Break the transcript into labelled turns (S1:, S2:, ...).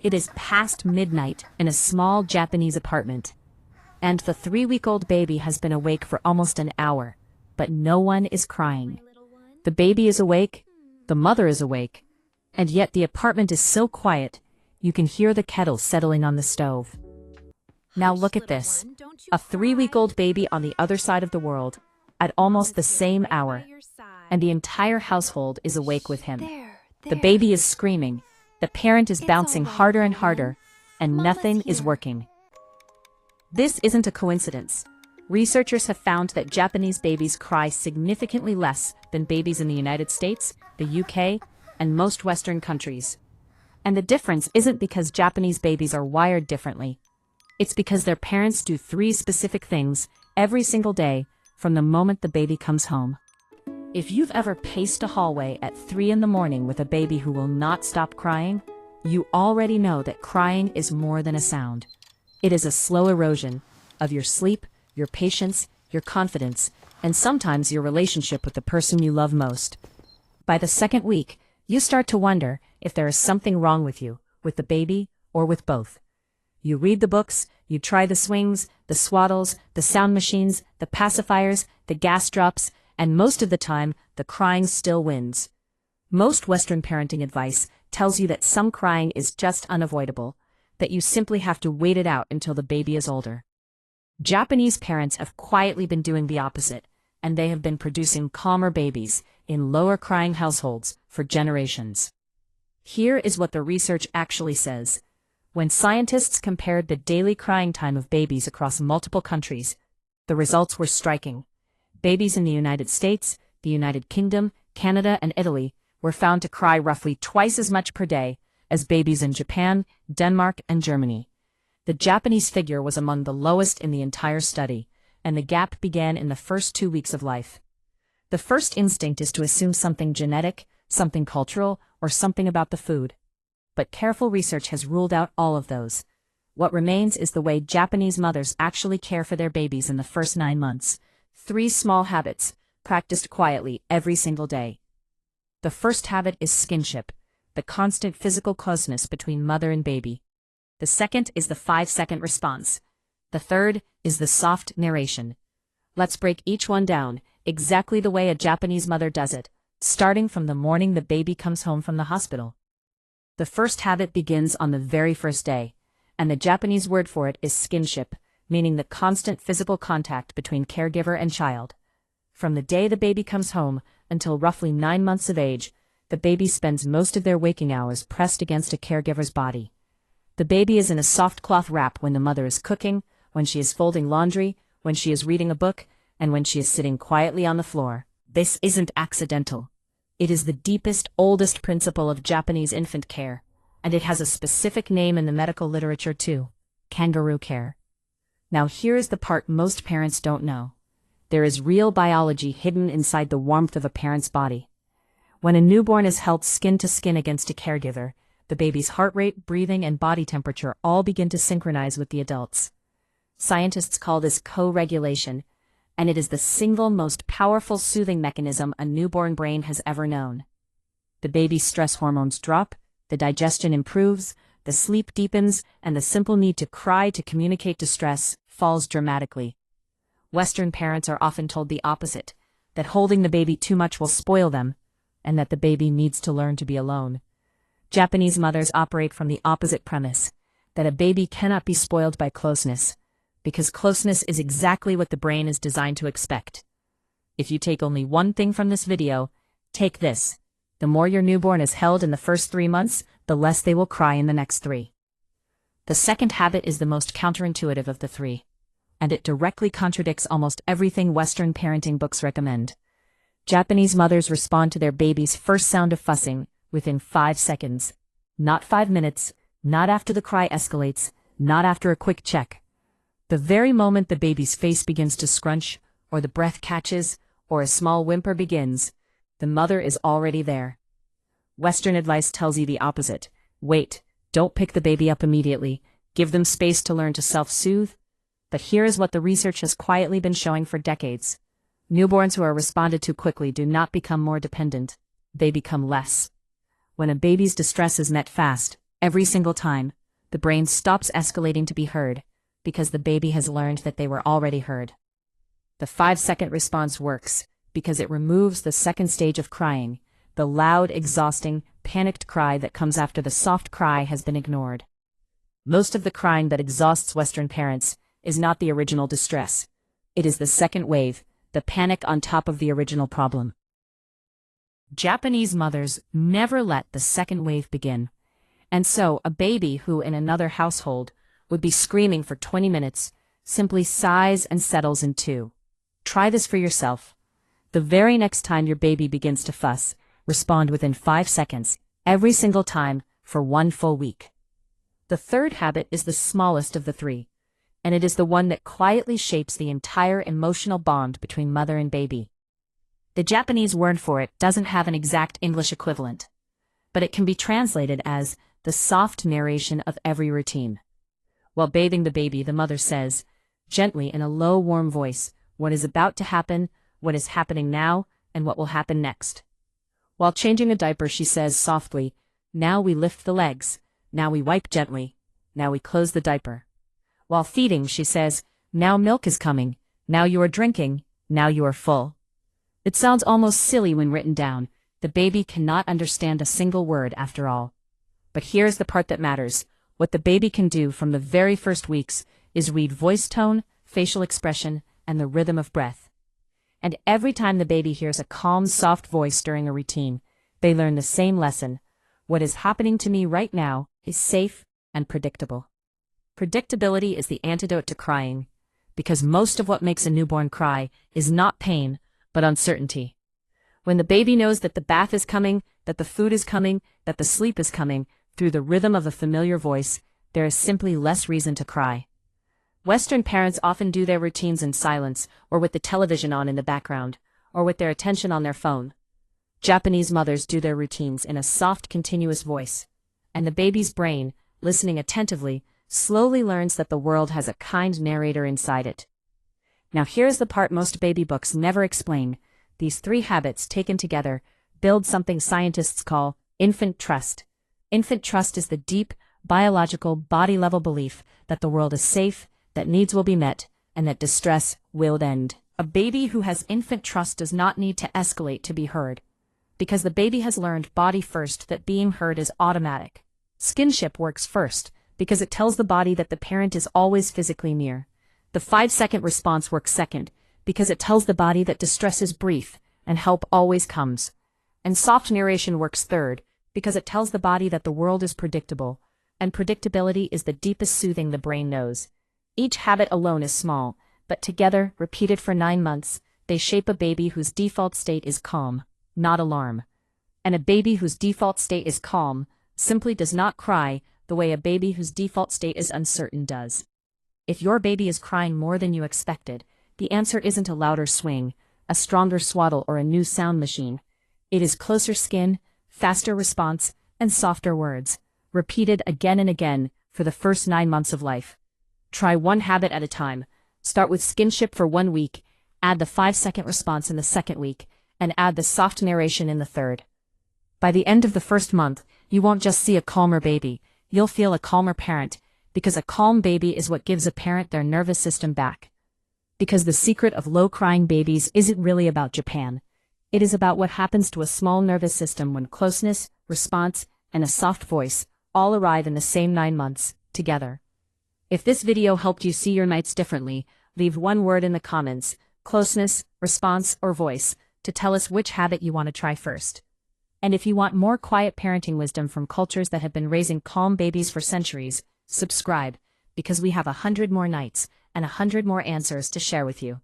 S1: It is past midnight in a small Japanese apartment, and the 3-week-old baby has been awake for almost an hour, but no one is crying. The baby is awake, the mother is awake, and yet the apartment is so quiet, you can hear the kettle settling on the stove. Now look at this, a 3-week-old baby on the other side of the world, at almost the same hour, and the entire household is awake with him. The baby is screaming, the parent is bouncing harder and harder, and nothing is working. This isn't a coincidence. Researchers have found that Japanese babies cry significantly less than babies in the United States, the UK, and most Western countries. And the difference isn't because Japanese babies are wired differently. It's because their parents do 3 specific things every single day from the moment the baby comes home. If you've ever paced a hallway at 3 in the morning with a baby who will not stop crying, you already know that crying is more than a sound. It is a slow erosion of your sleep, your patience, your confidence, and sometimes your relationship with the person you love most. By the second week, you start to wonder if there is something wrong with you, with the baby, or with both. You read the books, you try the swings, the swaddles, the sound machines, the pacifiers, the gas drops, and most of the time, the crying still wins. Most Western parenting advice tells you that some crying is just unavoidable, that you simply have to wait it out until the baby is older. Japanese parents have quietly been doing the opposite, and they have been producing calmer babies in lower crying households for generations. Here is what the research actually says. When scientists compared the daily crying time of babies across multiple countries, the results were striking. Babies in the United States, the United Kingdom, Canada, and Italy were found to cry roughly twice as much per day as babies in Japan, Denmark, and Germany. The Japanese figure was among the lowest in the entire study, and the gap began in the first 2 weeks of life. The first instinct is to assume something genetic, something cultural, or something about the food. But careful research has ruled out all of those. What remains is the way Japanese mothers actually care for their babies in the first 9 months. 3 small habits, practiced quietly every single day. The first habit is skinship, the constant physical closeness between mother and baby. The second is the 5-second response. The third is the soft narration. Let's break each one down, exactly the way a Japanese mother does it, starting from the morning the baby comes home from the hospital. The first habit begins on the very first day, and the Japanese word for it is skinship, meaning the constant physical contact between caregiver and child. From the day the baby comes home until roughly 9 months of age, the baby spends most of their waking hours pressed against a caregiver's body. The baby is in a soft cloth wrap when the mother is cooking, when she is folding laundry, when she is reading a book, and when she is sitting quietly on the floor. This isn't accidental. It is the deepest, oldest principle of Japanese infant care, and it has a specific name in the medical literature too: kangaroo care. Now here is the part most parents don't know. There is real biology hidden inside the warmth of a parent's body. When a newborn is held skin to skin against a caregiver, the baby's heart rate, breathing, and body temperature all begin to synchronize with the adults. Scientists call this co-regulation, and it is the single most powerful soothing mechanism a newborn brain has ever known. The baby's stress hormones drop, the digestion improves, the sleep deepens, and the simple need to cry to communicate distress falls dramatically. Western parents are often told the opposite, that holding the baby too much will spoil them, and that the baby needs to learn to be alone. Japanese mothers operate from the opposite premise, that a baby cannot be spoiled by closeness, because closeness is exactly what the brain is designed to expect. If you take only one thing from this video, take this: the more your newborn is held in the first 3 months, the less they will cry in the next 3. The second habit is the most counterintuitive of the 3, and it directly contradicts almost everything Western parenting books recommend. Japanese mothers respond to their baby's first sound of fussing within 5 seconds. Not 5 minutes, not after the cry escalates, not after a quick check. The very moment the baby's face begins to scrunch, or the breath catches, or a small whimper begins, the mother is already there. Western advice tells you the opposite. Wait, don't pick the baby up immediately, give them space to learn to self-soothe. But here is what the research has quietly been showing for decades. Newborns who are responded to quickly do not become more dependent, they become less. When a baby's distress is met fast, Every single time, the brain stops escalating to be heard, because the baby has learned that they were already heard. The 5-second response works because it removes the second stage of crying, the loud, exhausting, panicked cry that comes after the soft cry has been ignored. Most of the crying that exhausts Western parents is not the original distress. It is the second wave, the panic on top of the original problem. Japanese mothers never let the second wave begin. And so, a baby who in another household would be screaming for 20 minutes simply sighs and settles in 2. Try this for yourself. The very next time your baby begins to fuss, respond within 5 seconds, every single time, for 1 full week. The third habit is the smallest of the 3, and it is the one that quietly shapes the entire emotional bond between mother and baby. The Japanese word for it doesn't have an exact English equivalent, but it can be translated as the soft narration of every routine. While bathing the baby, the mother says, gently in a low, warm voice, what is about to happen, what is happening now, and what will happen next. While changing a diaper, she says softly, now we lift the legs, now we wipe gently, now we close the diaper. While feeding, she says, now milk is coming, now you are drinking, now you are full. It sounds almost silly when written down. The baby cannot understand a single word after all. But here's the part that matters. What the baby can do from the very first weeks is read voice tone, facial expression, and the rhythm of breath. And every time the baby hears a calm, soft voice during a routine, they learn the same lesson. What is happening to me right now is safe and predictable. Predictability is the antidote to crying, because most of what makes a newborn cry is not pain, but uncertainty. When the baby knows that the bath is coming, that the food is coming, that the sleep is coming, through the rhythm of a familiar voice, there is simply less reason to cry. Western parents often do their routines in silence, or with the television on in the background, or with their attention on their phone. Japanese mothers do their routines in a soft, continuous voice, and the baby's brain, listening attentively, slowly learns that the world has a kind narrator inside it. Now here's the part most baby books never explain. These 3 habits taken together build something scientists call infant trust. Infant trust is the deep, biological, body-level belief that the world is safe, that needs will be met, and that distress will end. A baby who has infant trust does not need to escalate to be heard, because the baby has learned body first that being heard is automatic. Skinship works first, because it tells the body that the parent is always physically near. The 5-second response works second, because it tells the body that distress is brief and help always comes. And soft narration works third, because it tells the body that the world is predictable, and predictability is the deepest soothing the brain knows. Each habit alone is small, but together, repeated for 9 months, they shape a baby whose default state is calm, not alarm. And a baby whose default state is calm simply does not cry the way a baby whose default state is uncertain does. If your baby is crying more than you expected, the answer isn't a louder swing, a stronger swaddle, or a new sound machine. It is closer skin, faster response, and softer words, repeated again and again for the first 9 months of life. Try one habit at a time. Start with skinship for 1 week, add the 5-second response in the second week, and add the soft narration in the third. By the end of the first month, you won't just see a calmer baby, you'll feel a calmer parent, because a calm baby is what gives a parent their nervous system back. Because the secret of low-crying babies isn't really about Japan. It is about what happens to a small nervous system when closeness, response, and a soft voice all arrive in the same 9 months, together. If this video helped you see your nights differently, leave 1 word in the comments, closeness, response, or voice, to tell us which habit you want to try first. And if you want more quiet parenting wisdom from cultures that have been raising calm babies for centuries, subscribe, because we have 100 more nights and 100 more answers to share with you.